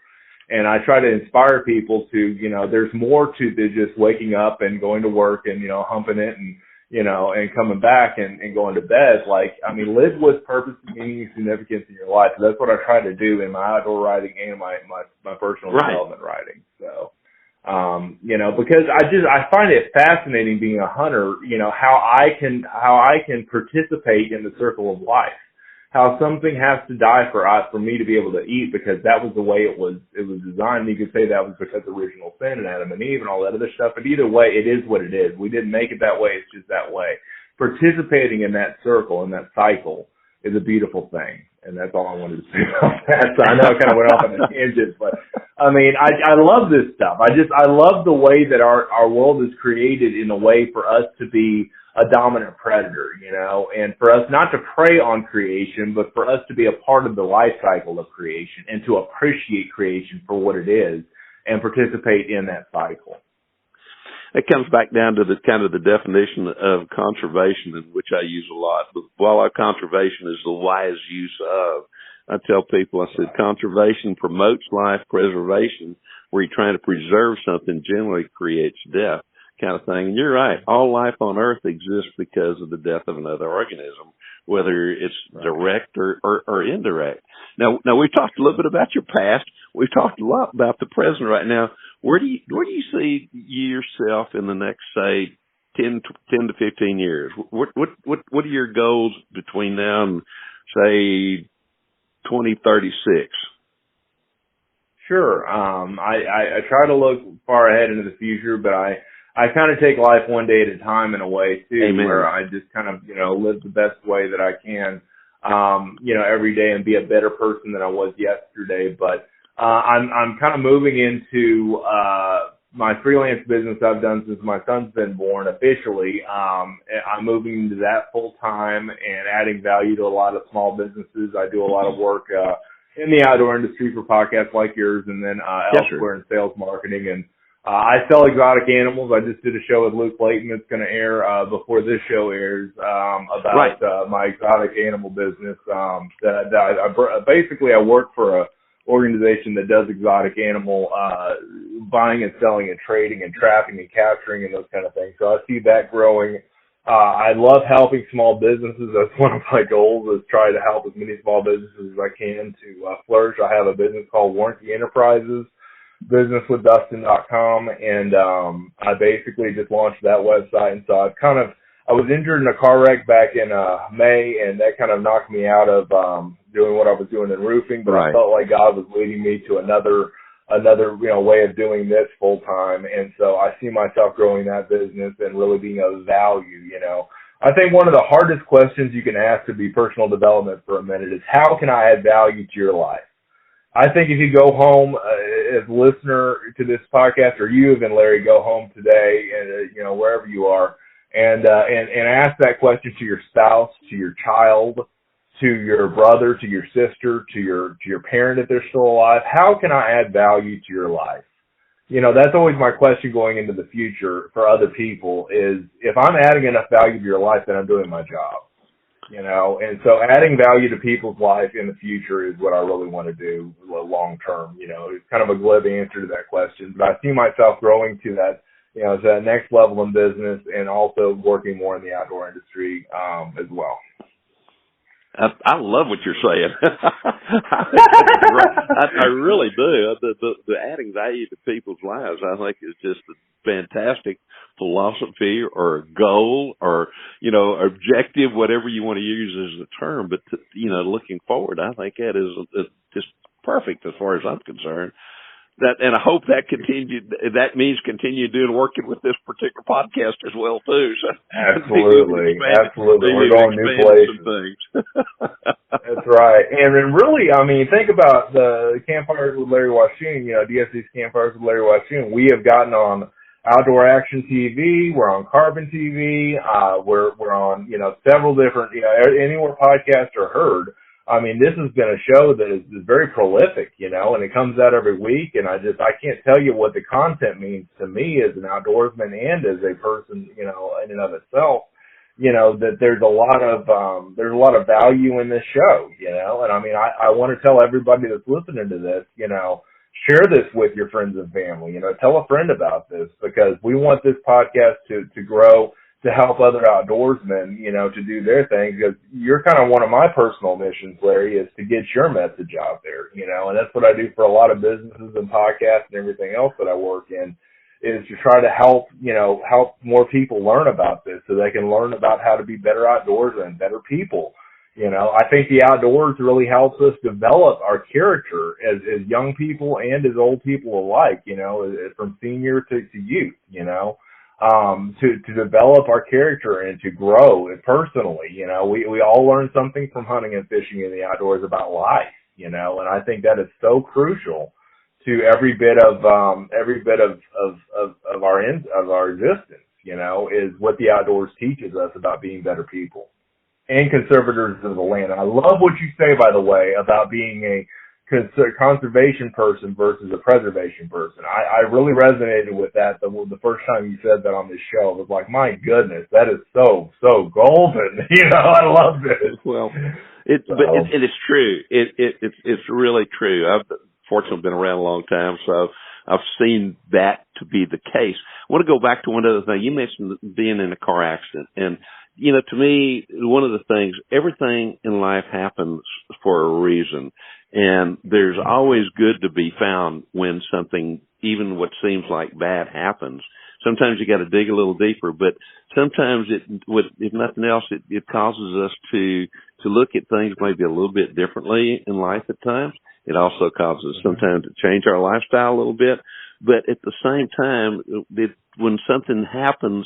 And I try to inspire people to, there's more to than just waking up and going to work and, humping it and, and coming back and going to bed. Live with purpose, meaning, and significance in your life. So that's what I try to do in my outdoor writing and my personal development writing. So, because I find it fascinating being a hunter, how I can participate in the circle of life. How something has to die for me to be able to eat because that was the way it was designed. You could say that was because of original sin and Adam and Eve and all that other stuff. But either way, it is what it is. We didn't make it that way. It's just that way. Participating in that circle, in that cycle, is a beautiful thing. And that's all I wanted to say about that. So I know I kind of went off on a tangent, but I love this stuff. I love the way that our world is created in a way for us to be a dominant predator, and for us not to prey on creation, but for us to be a part of the life cycle of creation and to appreciate creation for what it is and participate in that cycle. It comes back down to the kind of the definition of conservation, which I use a lot. But wildlife conservation is the wise use of. I tell people, I said, conservation promotes life. Preservation, where you're trying to preserve something, generally creates death, kind of thing. And you're right. All life on Earth exists because of the death of another organism, whether it's direct or indirect. Now we've talked a little bit about your past. We've talked a lot about the present right now. Where do you see yourself in the next, say, 10 to 15 years? What are your goals between now and, say, 2036? Sure. I try to look far ahead into the future, but I kind of take life one day at a time in a way too. Amen. Where I just kind of, live the best way that I can. every day and be a better person than I was yesterday. But I'm kind of moving into my freelance business I've done since my son's been born officially. I'm moving into that full time and adding value to a lot of small businesses. I do a lot of work in the outdoor industry for podcasts like yours, and then elsewhere in sales marketing. And I sell exotic animals. I just did a show with Luke Layton that's going to air before this show airs about my exotic animal business. Basically I work for a organization that does exotic animal buying and selling and trading and trapping and capturing and those kind of things. So I see that growing. I love helping small businesses. That's one of my goals, is try to help as many small businesses as I can to flourish. I have a business called Warncke Enterprises, businesswithdustin.com, and I basically just launched that website. And so I was injured in a car wreck back in May, and that kind of knocked me out of doing what I was doing in roofing, but I felt like God was leading me to another way of doing this full time. And so I see myself growing that business and really being of value. I think one of the hardest questions you can ask to be personal development for a minute is, how can I add value to your life? I think if you go home as a listener to this podcast, or you even, Larry, go home today and wherever you are, and ask that question to your spouse, to your child, to your brother, to your sister, to your parent if they're still alive. How can I add value to your life? That's always my question going into the future for other people, is if I'm adding enough value to your life, then I'm doing my job. And so adding value to people's life in the future is what I really want to do long term. It's kind of a glib answer to that question, but I see myself growing to that, to that next level in business, and also working more in the outdoor industry as well. I love what you're saying. I really do. The adding value to people's lives, I think, is just a fantastic philosophy or goal or, objective, whatever you want to use as a term. But, looking forward, I think that is just perfect as far as I'm concerned. And I hope that means continue working with this particular podcast as well too. So absolutely. We're going new places. That's right. And really, think about the Campfires with Larry Weishuhn, DSC's Campfires with Larry Weishuhn. We have gotten on Outdoor Action TV. We're on Carbon TV. We're on, several different, anywhere podcasts are heard. This has been a show that is very prolific, and it comes out every week. And I can't tell you what the content means to me as an outdoorsman and as a person, in and of itself, that there's a lot of value in this show, and I want to tell everybody that's listening to this, share this with your friends and family, tell a friend about this, because we want this podcast to grow, to help other outdoorsmen, to do their thing, because you're kind of one of my personal missions, Larry, is to get your message out there, and that's what I do for a lot of businesses and podcasts and everything else that I work in, is to try to help more people learn about this so they can learn about how to be better outdoorsmen, better people. I think the outdoors really helps us develop our character as young people and as old people alike, from senior to youth, to develop our character and to grow personally. We all learn something from hunting and fishing in the outdoors about life, and I think that is so crucial to every bit of our existence, is what the outdoors teaches us about being better people and conservators of the land. And I love what you say, by the way, about being a conservation person versus a preservation person. I really resonated with that the first time you said that on this show. It was like, my goodness, that is so golden. I love this. Well, it is true. It's really true. I've fortunately been around a long time, so I've seen that to be the case. I want to go back to one other thing. You mentioned being in a car accident, and to me, one of the things, everything in life happens for a reason. And there's always good to be found when something, even what seems like bad, happens. Sometimes you got to dig a little deeper, but sometimes if nothing else, it causes us to look at things maybe a little bit differently in life at times. It also causes us sometimes to change our lifestyle a little bit. But at the same time, when something happens,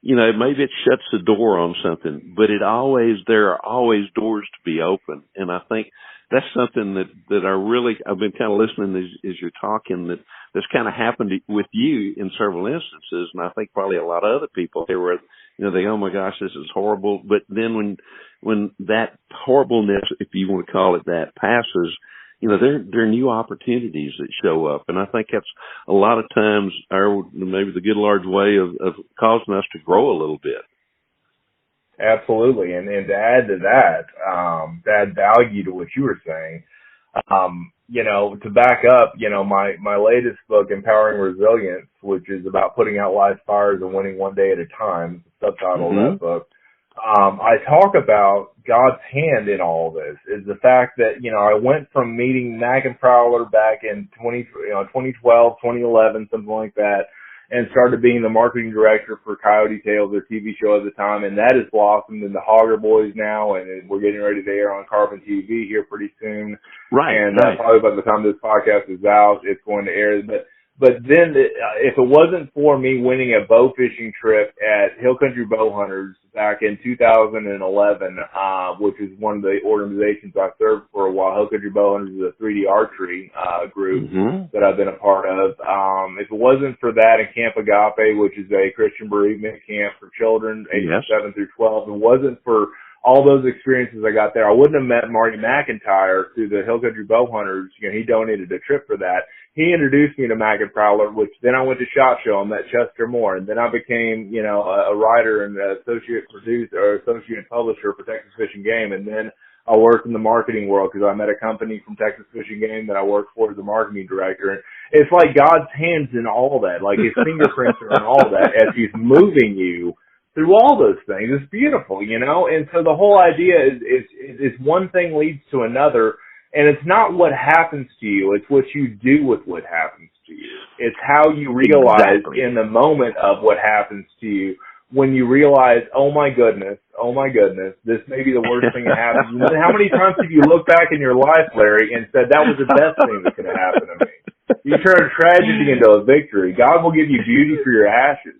maybe it shuts the door on something, but there are always doors to be open. And I think that's something that I've been kind of listening as you're talking, that's kind of happened with you in several instances. And I think probably a lot of other people, they were, they go, oh my gosh, this is horrible. But then when that horribleness, if you want to call it that, passes, there are new opportunities that show up. And I think that's a lot of times maybe the good Lord's way of causing us to grow a little bit. Absolutely. And to add to that, to add value to what you were saying, to back up, my latest book, Empowering Resilience, which is about putting out live fires and winning one day at a time, the subtitle of that book, I talk about God's hand in all this, is the fact that, I went from meeting Mac and Prowler back in 2012, 2011, something like that, and started being the marketing director for Coyote Tales, their TV show at the time, and that has blossomed into Hogger Boys now, and we're getting ready to air on Carbon TV here pretty soon. Right. And probably by the time this podcast is out, it's going to air. But then, if it wasn't for me winning a bow fishing trip at Hill Country Bow Hunters back in 2011, which is one of the organizations I served for a while, Hill Country Bow Hunters is a 3D archery group that I've been a part of. If it wasn't for that and Camp Agape, which is a Christian bereavement camp for children ages 7 through 12, it wasn't for all those experiences I got there, I wouldn't have met Marty McIntyre through the Hill Country Bow Hunters. He donated a trip for that. He introduced me to Mac and Prowler, which then I went to SHOT Show and met Chester Moore, and then I became, a writer and associate producer or associate publisher for Texas Fish and Game, and then I worked in the marketing world because I met a company from Texas Fish and Game that I worked for as a marketing director. And it's like God's hands in all that, like His fingerprints are in all that as He's moving you through all those things. It's beautiful, and so the whole idea is one thing leads to another, and it's not what happens to you, it's what you do with what happens to you. It's how you realize in the moment of what happens to you, when you realize, oh my goodness, this may be the worst thing that happened. How many times have you looked back in your life, Larry, and said that was the best thing that could have happened to me? You turn tragedy into a victory. God will give you beauty for your ashes,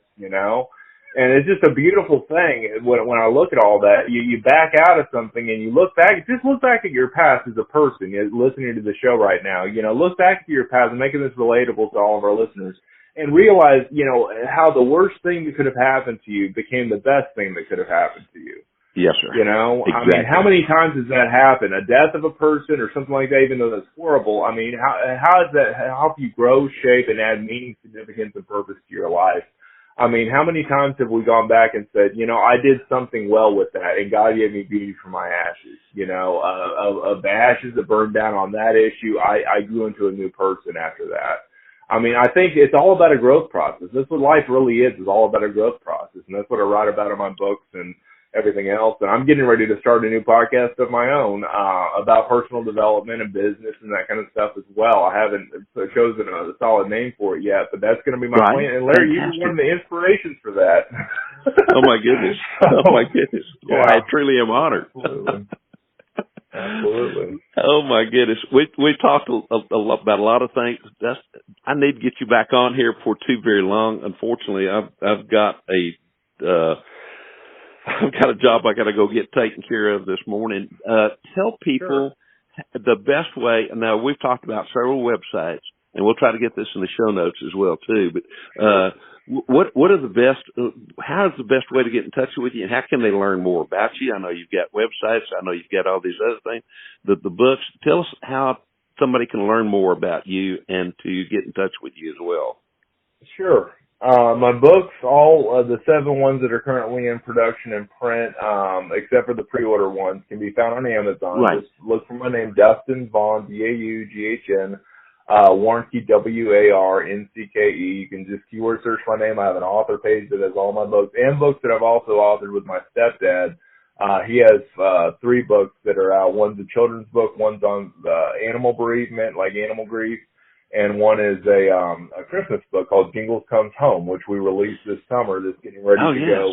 And it's just a beautiful thing when I look at all that. You back out of something and you look back. Just look back at your past as a person. Listening to the show right now, look back at your past and making this relatable to all of our listeners, and realize, how the worst thing that could have happened to you became the best thing that could have happened to you. Yes, sir. Exactly. I mean, how many times has that happened? A death of a person or something like that, even though that's horrible. I mean, how does that help you grow, shape, and add meaning, significance, and purpose to your life? I mean, how many times have we gone back and said, I did something well with that, and God gave me beauty for my ashes, of the ashes that burned down on that issue, I grew into a new person after that. I mean, I think it's all about a growth process. That's what life really is all about a growth process, and that's what I write about in my books and everything else. And I'm getting ready to start a new podcast of my own about personal development and business and that kind of stuff as well. I haven't chosen a solid name for it yet, but that's going to be my plan. And Larry, you're one of the inspirations for that. Oh my goodness! Oh my goodness! Well, I truly am honored. Absolutely. Oh my goodness! We talked a lot about a lot of things. I need to get you back on here for too very long. Unfortunately, I've got a job I got to go get taken care of this morning. Tell people the best way. Now, we've talked about several websites, and we'll try to get this in the show notes as well too. But what are the best? How is the best way to get in touch with you, and how can they learn more about you? I know you've got websites. I know you've got all these other things. The books. Tell us how somebody can learn more about you and to get in touch with you as well. Sure. My books, all the 7 ones that are currently in production and print, except for the pre-order ones, can be found on Amazon. Right. Just look for my name, Dustin Vaughn, Daughn, Warncke, Warncke. You can just keyword search my name. I have an author page that has all my books and books that I've also authored with my stepdad. He has 3 books that are out. One's a children's book, one's on animal bereavement, like animal grief, and one is a Christmas book called Jingles Comes Home, which we released this summer. That's getting ready to go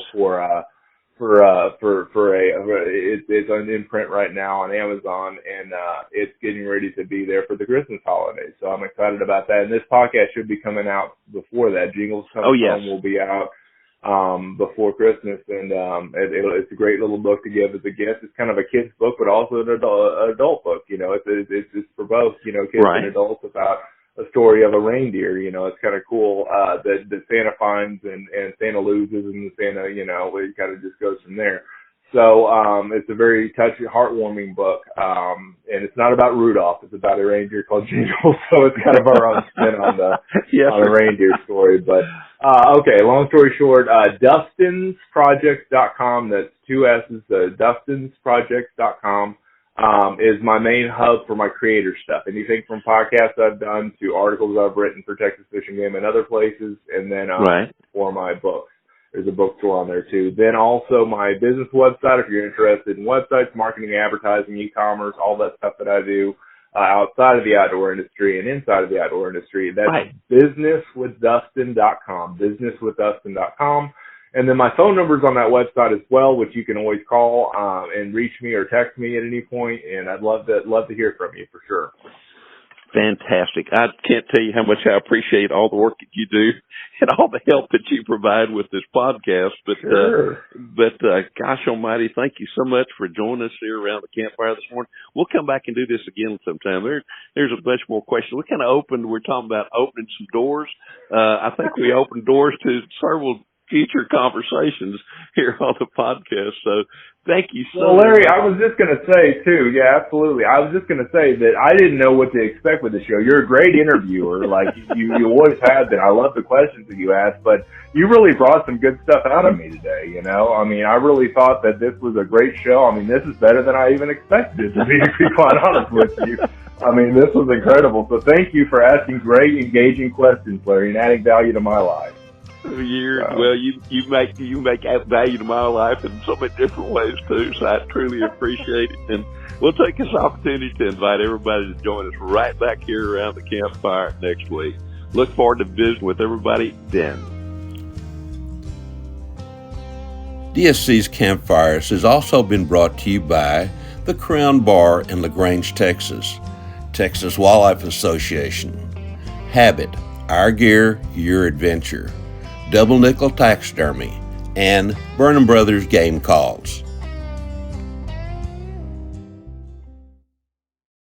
it's in print right now on Amazon, and it's getting ready to be there for the Christmas holidays. So I'm excited about that. And this podcast should be coming out before that. Jingles Comes Home will be out before Christmas, and it's a great little book to give as a gift. It's kind of a kid's book, but also an adult book. It's for both, kids and adults, about a story of a reindeer. It's kind of cool that Santa finds and Santa loses, and Santa, it kind of just goes from there. So it's a very touching, heartwarming book, and it's not about Rudolph. It's about a reindeer called Jingle. So it's kind of our own spin on the on the reindeer story. But okay, long story short, DustinsProjects.com. That's 2 S's. DustinsProjects.com is my main hub for my creator stuff. Anything from podcasts I've done to articles I've written for Texas Fishing Game and other places, and then for my books. There's a bookstore on there too. Then also my business website, if you're interested in websites, marketing, advertising, e-commerce, all that stuff that I do outside of the outdoor industry and inside of the outdoor industry. That's businesswithdustin.com, businesswithdustin.com. And then my phone number's on that website as well, which you can always call and reach me or text me at any point. And I'd love to hear from you for sure. Fantastic. I can't tell you how much I appreciate all the work that you do and all the help that you provide with this podcast. But, gosh almighty, thank you so much for joining us here around the campfire this morning. We'll come back and do this again sometime. There's a bunch more questions. We kind of we're talking about opening some doors. I think we opened doors to several future conversations here on the podcast. So thank you so much. Well, Larry, I was just going to say, too, yeah, absolutely. I was just going to say that I didn't know what to expect with the show. You're a great interviewer. Like, you always have been. I love the questions that you asked, but you really brought some good stuff out of me today, I mean, I really thought that this was a great show. I mean, this is better than I even expected, to be quite honest with you. I mean, this was incredible. So thank you for asking great, engaging questions, Larry, and adding value to my life. You make value to my life in so many different ways too, so I truly appreciate it. And we'll take this opportunity to invite everybody to join us right back here around the campfire next week. Look forward to visiting with everybody then. DSC's Campfires has also been brought to you by the Crown Bar in LaGrange, Texas, Texas Wildlife Association, Habit, Our Gear, Your Adventure, Double Nickel Taxidermy, and Burnham Brothers Game Calls.